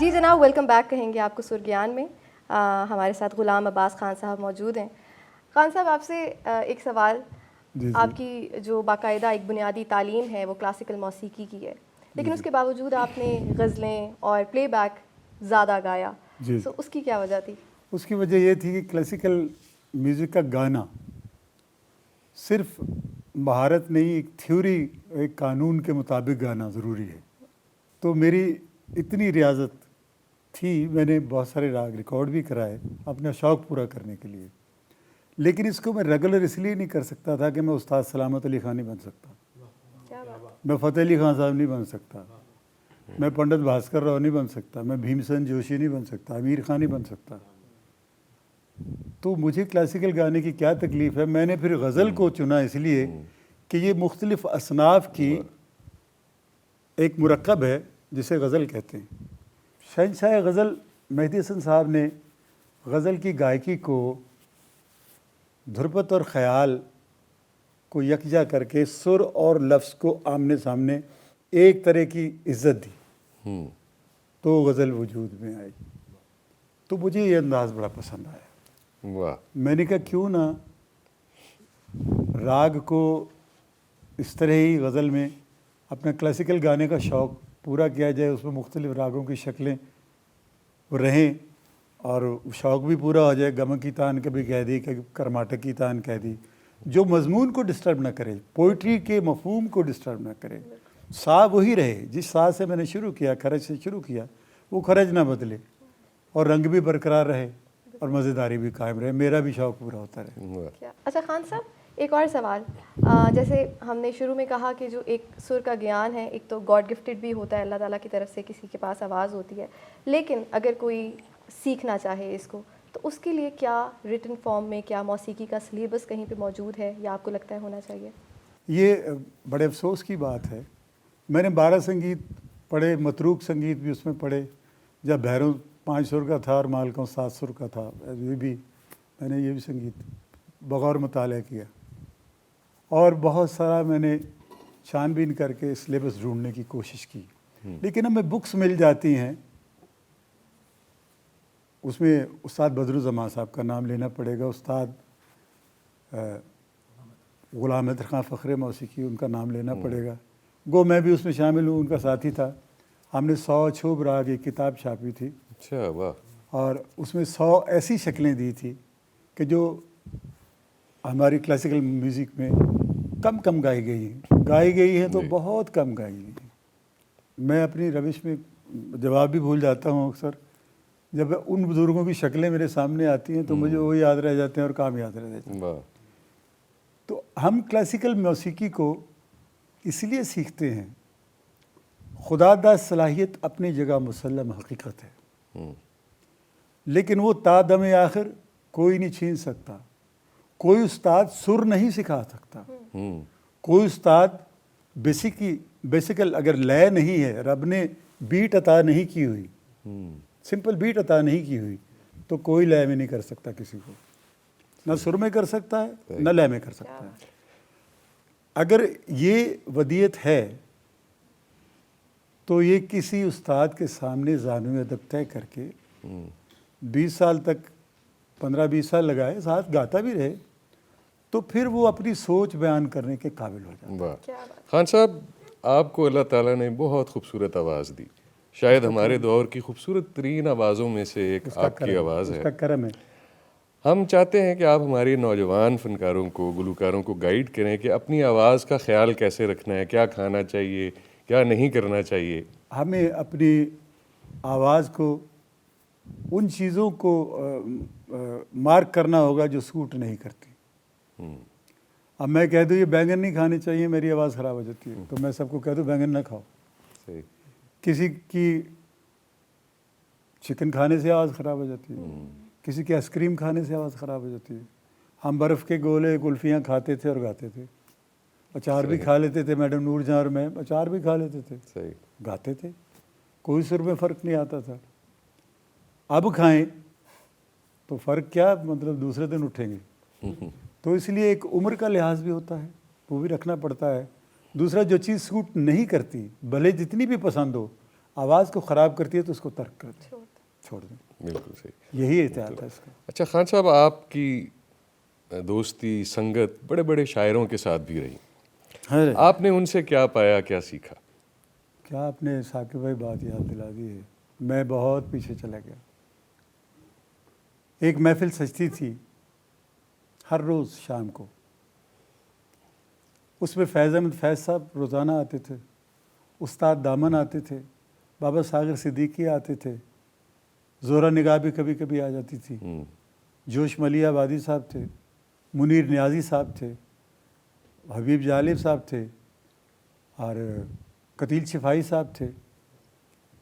जी जनाब, welcome back कहेंगे आपको सुर ज्ञान में। हमारे साथ ग़ुलाम अब्बास खान साहब मौजूद हैं। खान साहब, आपसे एक सवाल। जी। आपकी जो बाकायदा एक बुनियादी तालीम है वो क्लासिकल मौसीकी की है, लेकिन उसके बावजूद आपने गज़लें और प्लेबैक ज़्यादा गाया, जी। सो उसकी क्या वजह थी? उसकी वजह ये थी कि क्लासिकल म्यूज़िक का गाना सिर्फ महारत नहीं, एक थ्योरी, एक कानून के मुताबिक गाना ज़रूरी है। तो मेरी इतनी रियाजत थी, मैंने बहुत सारे राग रिकॉर्ड भी कराए अपना शौक़ पूरा करने के लिए, लेकिन इसको मैं रेगुलर इसलिए नहीं कर सकता था कि मैं उस्ताद सलामत अली खान नहीं बन सकता, क्या बात? मैं फ़तेह अली खान साहब नहीं बन सकता, मैं पंडित भास्कर राव नहीं बन सकता, मैं भीमसेन जोशी नहीं बन सकता, आमिर खान नहीं बन सकता। तो मुझे क्लासिकल गाने की क्या तकलीफ़ है। मैंने फिर गज़ल को चुना इसलिए कि ये मुख्तलिफ़ असनाफ़ की एक मुरक्कब है जिसे गज़ल कहते हैं। शहंशाह गज़ल मेहदी हसन साहब ने गज़ल की गायकी को ध्रुपद और ख़याल को यकजा करके सुर और लफ्ज़ को आमने सामने एक तरह की इज़्ज़त दी, तो गज़ल वजूद में आई। तो मुझे ये अंदाज़ बड़ा पसंद आया। वाह। मैंने कहा क्यों ना राग को इस तरह ही गज़ल में अपना क्लासिकल गाने का शौक़ पूरा किया जाए, उसमें मुख्तलिफ़ रागों की शक्लें रहें और शौक़ भी पूरा हो जाए। गम की तान कभी कह दी, कभी कर्माटक की तान कह दी, जो मज़मून को डिस्टर्ब ना करे, पोइट्री के मफ़हूम को डिस्टर्ब ना करे। सा वही रहे, जिस सा से मैंने शुरू किया, खरज से शुरू किया, वो खरज ना बदले और रंग भी बरकरार रहे और मज़ेदारी भी कायम रहे, मेरा भी शौक़ पूरा होता रहे। अच्छा खान साहब, एक और सवाल। जैसे हमने शुरू में कहा कि जो एक सुर का ज्ञान है, एक तो गॉड गिफ्टेड भी होता है, अल्लाह ताला की तरफ से किसी के पास आवाज़ होती है, लेकिन अगर कोई सीखना चाहे इसको, तो उसके लिए क्या रिटन फॉर्म में, क्या मौसीकी का सिलेबस कहीं पे मौजूद है या आपको लगता है होना चाहिए? ये बड़े अफसोस की बात है। मैंने 12 संगीत पढ़े, मतरूक संगीत भी उसमें पढ़े, जब भैरव 5 सुर का था और मालकों 7 सुर का था, ये भी मैंने ये भी संगीत बगौर मुताला किया और बहुत सारा मैंने छानबीन करके सिलेबस ढूंढने की कोशिश की, लेकिन हमें बुक्स मिल जाती हैं। उसमें उस्ताद बदरुज़्ज़मान साहब का नाम लेना पड़ेगा, उस्ताद ग़ुलाम हैदर खां फ़ख्रे मौसीकी, उनका नाम लेना पड़ेगा। गो मैं भी उसमें शामिल हूँ, उनका साथी था। हमने 100 अछूब राग एक किताब छापी थी। अच्छा, वाह। और उसमें 100 ऐसी शक्लें दी थी कि जो हमारी क्लासिकल म्यूज़िक में कम गाई गई हैं तो बहुत कम गाई गई हैं। मैं अपनी रविश में जवाब भी भूल जाता हूँ अक्सर। जब उन बुज़ुर्गों की शक्लें मेरे सामने आती हैं तो मुझे वो याद रह जाते हैं और काम याद रह जाते हैं। तो हम क्लासिकल मौसीकी को इसलिए सीखते हैं, खुदादा सलाहियत अपनी जगह मुसल्लम हकीकत है, लेकिन वो तादम आखिर कोई नहीं छीन सकता। कोई उस्ताद सुर नहीं सिखा सकता, कोई उस्ताद बेसिकल अगर लय नहीं है, रब ने बीट अता नहीं की हुई, सिंपल बीट अता नहीं की हुई, तो कोई लय में नहीं कर सकता किसी को, ना सुर में कर सकता है ना लय में कर सकता है। अगर ये वदियत है तो ये किसी उस्ताद के सामने ज़ानुए अदब तय करके 20 साल तक, 15-20 साल लगाए, साथ गाता भी रहे, तो फिर वो अपनी सोच बयान करने के काबिल हो जाता है। खान साहब, आपको अल्लाह ताला ने बहुत खूबसूरत आवाज़ दी, शायद हमारे दौर की खूबसूरत तरीन आवाज़ों में से एक आपकी आवाज़ है। उसका करम है। हम चाहते हैं कि आप हमारे नौजवान फ़नकारों को, गुलकारों को गाइड करें कि अपनी आवाज़ का ख्याल कैसे रखना है, क्या खाना चाहिए, क्या नहीं करना चाहिए। हमें अपनी आवाज़ को उन चीज़ों को मार्क करना होगा जो सूट नहीं करती। अब मैं कह दूँ ये बैंगन नहीं खाने चाहिए, मेरी आवाज़ ख़राब हो जाती है, तो मैं सबको कह दूँ बैंगन ना खाओ। सही। किसी की चिकन खाने से आवाज़ ख़राब हो जाती है, किसी की आइसक्रीम खाने से आवाज़ ख़राब हो जाती है। हम बर्फ़ के गोले कुल्फ़ियाँ खाते थे और गाते थे, अचार भी खा लेते थे, मैडम नूर जहाँ और मैं अचार भी खा लेते थे, सही, गाते थे, कोई सुर में फ़र्क नहीं आता था। अब खाएं तो फ़र्क क्या, मतलब दूसरे दिन उठेंगे। तो इसलिए एक उम्र का लिहाज भी होता है, वो भी रखना पड़ता है। दूसरा, जो चीज़ सूट नहीं करती, भले जितनी भी पसंद हो, आवाज़ को ख़राब करती है तो उसको तर्क कर दें, छोड़ दें। बिल्कुल सही। यही एहतियात है इसका। अच्छा खान साहब, आपकी दोस्ती संगत बड़े बड़े शायरों के साथ भी रही, है आपने उनसे क्या पाया, क्या सीखा? क्या आपने साकिब भाई बात याद दिला दी है, मैं बहुत पीछे चला गया। एक महफिल सजती थी हर रोज़ शाम को, उसमें फैज़ अहमद फैज़ साहब रोज़ाना आते थे, उस्ताद दामन आते थे, बाबा सागर सिद्दीकी आते थे, ज़ोरा निगाह भी कभी कभी आ जाती थी, जोश मलिया आबादी साहब थे, मुनीर नियाज़ी साहब थे, हबीब जालिब साहब थे, और कतील शिफाई साहब थे,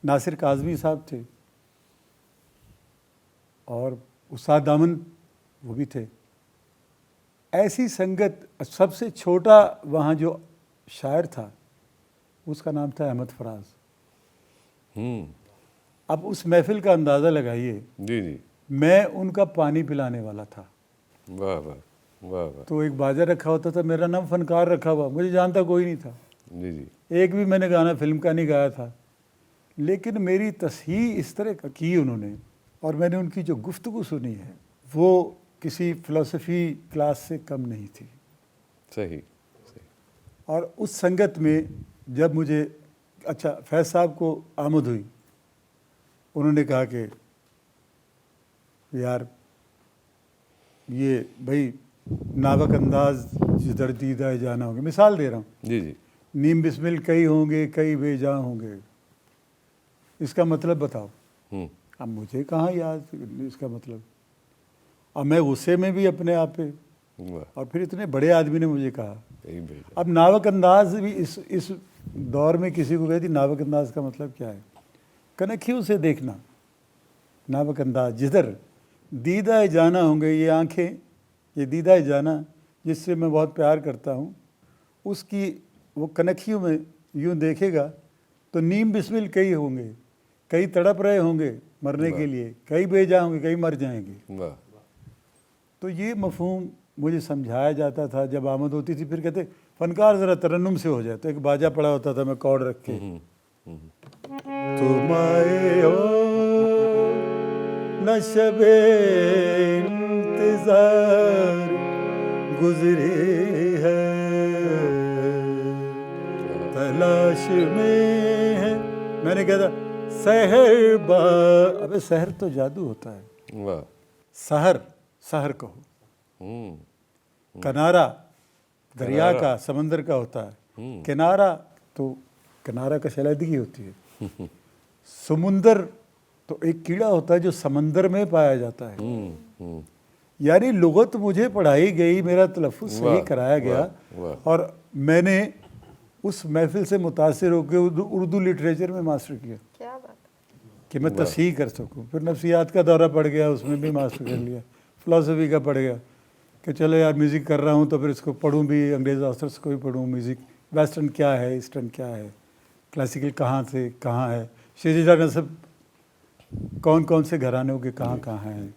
नासिर काज़मी साहब थे, और उस्ताद दामन वो भी थे। ऐसी संगत। सबसे छोटा वहाँ जो शायर था उसका नाम था अहमद फराज। अब उस महफिल का अंदाज़ा लगाइए, जी जी। मैं उनका पानी पिलाने वाला था। वाह वाह वाह वाह। तो एक बाजा रखा होता था, मेरा नाम फनकार रखा हुआ, मुझे जानता कोई नहीं था, जी जी। एक भी मैंने गाना फिल्म का नहीं गाया था, लेकिन मेरी तस्हीह इस तरह की उन्होंने, और मैंने उनकी जो गुफ्तगू सुनी है वो किसी फ़िलासफ़ी क्लास से कम नहीं थी। सही सही। और उस संगत में जब मुझे, अच्छा, फैज़ साहब को आमद हुई, उन्होंने कहा कि यार ये भाई नावक अंदाज जिधर दीदा जाना होंगे, मिसाल दे रहा हूँ, जी जी। नीम बिस्मिल कई होंगे कई बेजा होंगे, इसका मतलब बताओ। अब मुझे कहाँ याद इसका मतलब, अब मैं गुस्से में भी अपने आप पे, वाह। और फिर इतने बड़े आदमी ने मुझे कहा। कहीं भेजा। अब नावक अंदाज भी इस दौर में किसी को कहती, नावक अंदाज का मतलब क्या है? कनखियों से देखना, नावक अंदाज जिधर दीदा जाना होंगे, ये आंखें, ये दीदा जाना जिससे मैं बहुत प्यार करता हूँ, उसकी वो कनखियों में यूँ देखेगा तो नीम बिस्मिल कई होंगे, कई तड़प रहे होंगे मरने के लिए, कई बेजा होंगे, कई मर जाएंगे। वाह। तो ये मफहूम मुझे समझाया जाता था जब आमद होती थी। फिर कहते फनकार ज़रा तरन्नुम से हो जाए, तो एक बाजा पड़ा होता था, मैं कॉर्ड रख के, तुम आए हो न शबे इंतज़ार गुजरी है, तलाश में है। मैंने कहा था सहर बा, अबे सहर तो जादू होता है। वाह। सहर, सहर कहो, किनारा दरिया का, समंदर का होता है, किनारा तो किनारा का शैलादगी होती है, समुंदर तो एक कीड़ा होता है जो समंदर में पाया जाता है। यानी लुगत मुझे पढ़ाई गई, मेरा तलफ़्फ़ुज़ सही कराया गया, और मैंने उस महफिल से मुतासिर होकर उर्दू लिटरेचर में मास्टर किया। क्या बात है। कि मैं तस्हीह कर सकूं। फिर नफ्सियात का दौरा पड़ गया, उसमें भी मास्टर कर लिया, फ़िलासफ़ी का पड़ गया कि चलो यार म्यूज़िक कर रहा हूं तो फिर इसको पढ़ूं भी, अंग्रेज़ ऑथर्स को भी पढ़ूं, म्यूज़िक वेस्टर्न क्या है, ईस्टर्न क्या है, क्लासिकल कहाँ से कहाँ है, शेरशाह नसब कौन कौन से घरानों के कहाँ कहाँ हैं,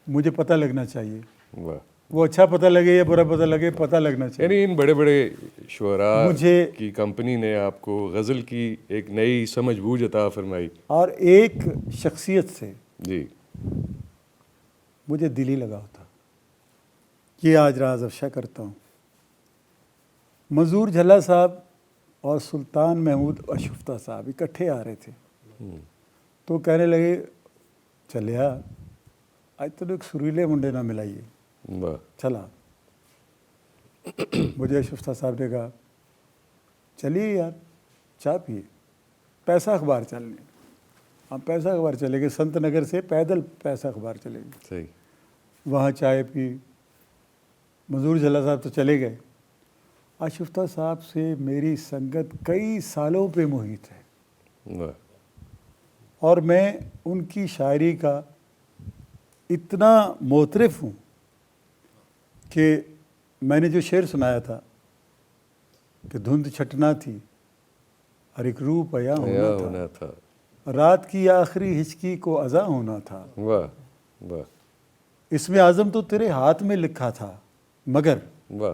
मुझे पता लगना चाहिए। वाह। वो अच्छा पता लगे या बुरा पता लगे, पता लगना चाहिए। यानी इन बड़े बड़े शुअरा मुझे की कंपनी ने आपको गज़ल की एक नई समझ बूझ अता फरमाई, और एक शख्सियत से जी। मुझे दिली लगा था, ये आज राज अफ़शा करता हूँ। मंजूर झल्ला साहब और सुल्तान महमूद अशुफ्ता साहब इकट्ठे आ रहे थे, तो कहने लगे चलिया आज तो एक सुरीले मुंडे ना मिलाइए। वाह। चला। मुझे अशुफ्ता साहब ने कहा चलिए यार चाय पिए, पैसा अखबार चलने। हम पैसा अखबार चले गए, संत नगर से पैदल पैसा अखबार चले गए, सही। वहाँ चाय पी। मंजूर झल्ला साहब तो चले गए। आशुफ्ता साहब से मेरी संगत कई सालों पे मुहित है, वाह। और मैं उनकी शायरी का इतना मोतरफ़ हूँ कि मैंने जो शेर सुनाया था कि धुंध छटना थी और एक रूप अया होना था, रात की आखिरी हिचकी को अज़ा होना था। वाह वाह इसमें आज़म तो तेरे हाथ में लिखा था, मगर वाह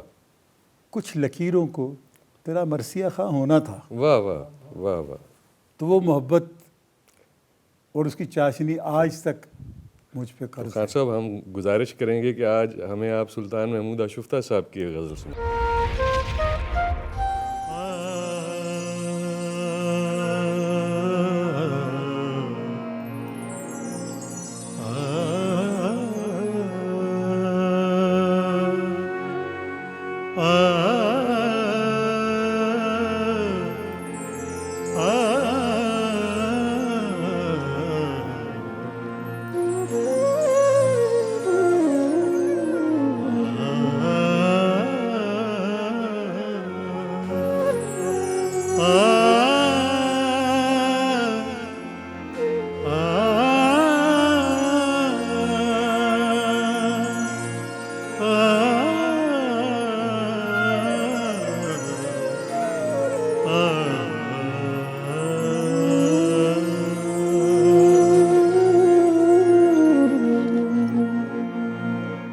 कुछ लकीरों को तेरा मरसिया खां होना था। वाह वाह वाह वाह। तो वो मोहब्बत और उसकी चाशनी आज तक मुझ पे कर्ज खान है। साहब, हम गुजारिश करेंगे कि आज हमें आप सुल्तान महमूद आशुफ्ता साहब की एक गज़ल सुनाएं।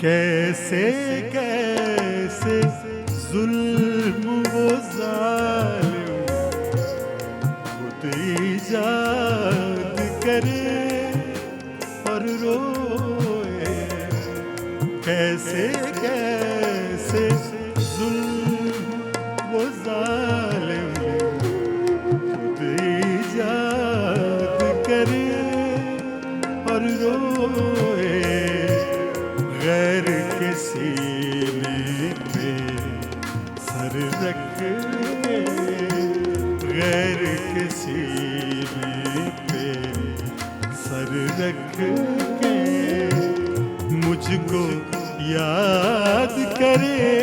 कैसे कैसे जुल्म वो जालिम खुद ईजाद करे और रोए, कैसे कैसे जुल्म वो जालिम खुद ईजाद करे और रोए, गैर के सीने पे सर रख के, गैर के सीने पे सर रख के मुझको याद करे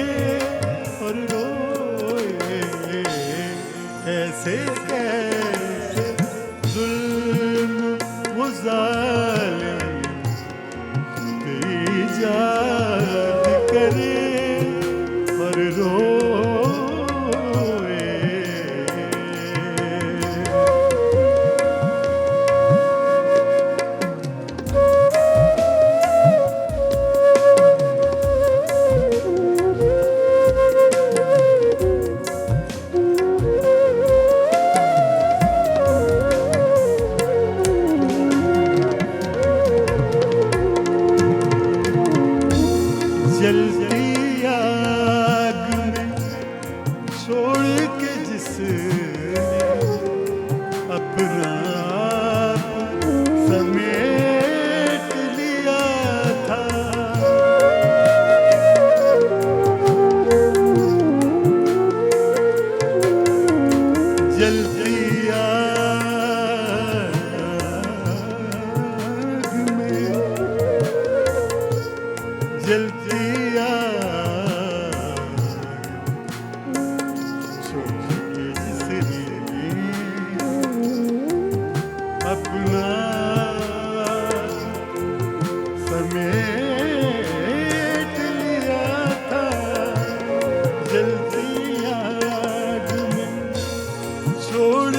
और रोए, कैसे कैसे जुल्म वो जालिम याद करे और रोए। जलती आग में छोड़ के जिसने अपना आप समेट लिया था, जलती आग में जलती अपना समेट लिया था, जलती आग में छोड़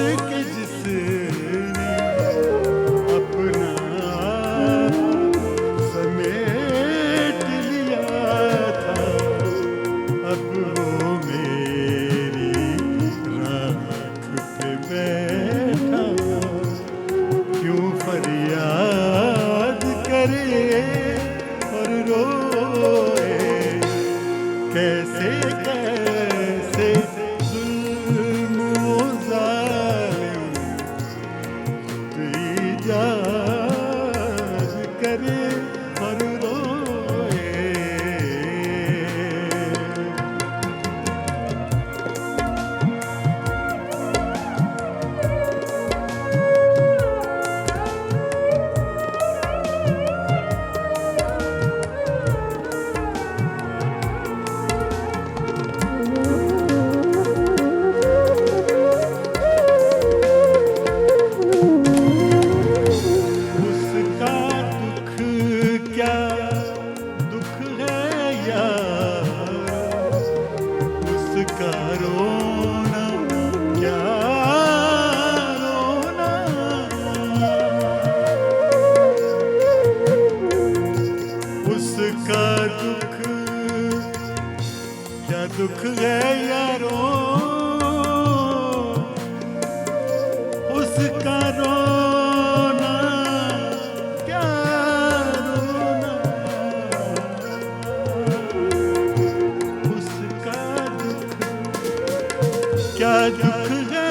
क्या दुख है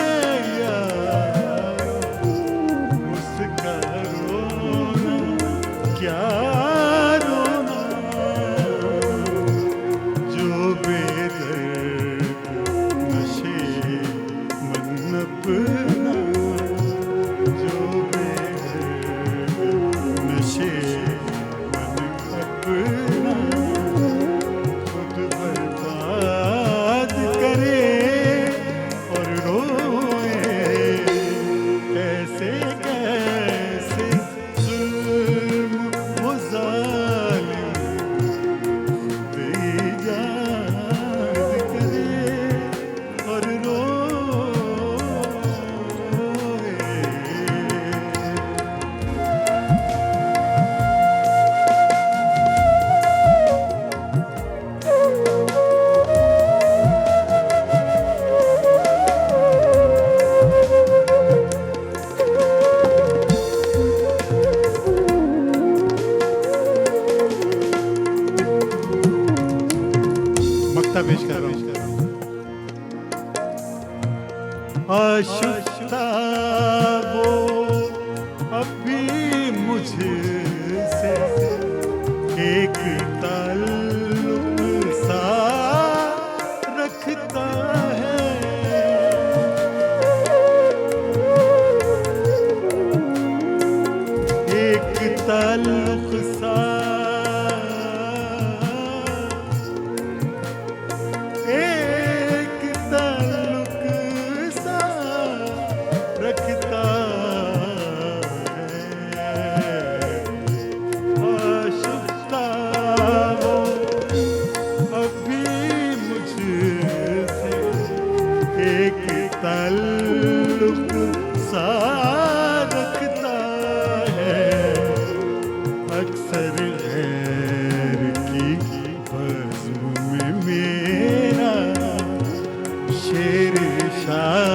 यार उसका रोना, क्या रोना जो बेदर्द नशे मन अपना, जो बेदर्द नशे मन अपना खुद बर्बाद करे और रोए। कैसे कैसे जुल्म वो जालिम बेइजाद करे और रोए। मक्ता पेश कर रहा हूँ। आशुफ्ता वो अभी मुझसे एक ताल्लुक सा रखता है, एक ताल्लुक सा, एक ताल्लुक सा रखता है। आशुफ्ता वो अभी मुझसे एक ताल्लुक सा रखता है। अक्सर गैर की बज़्म में मेरा शेर शाह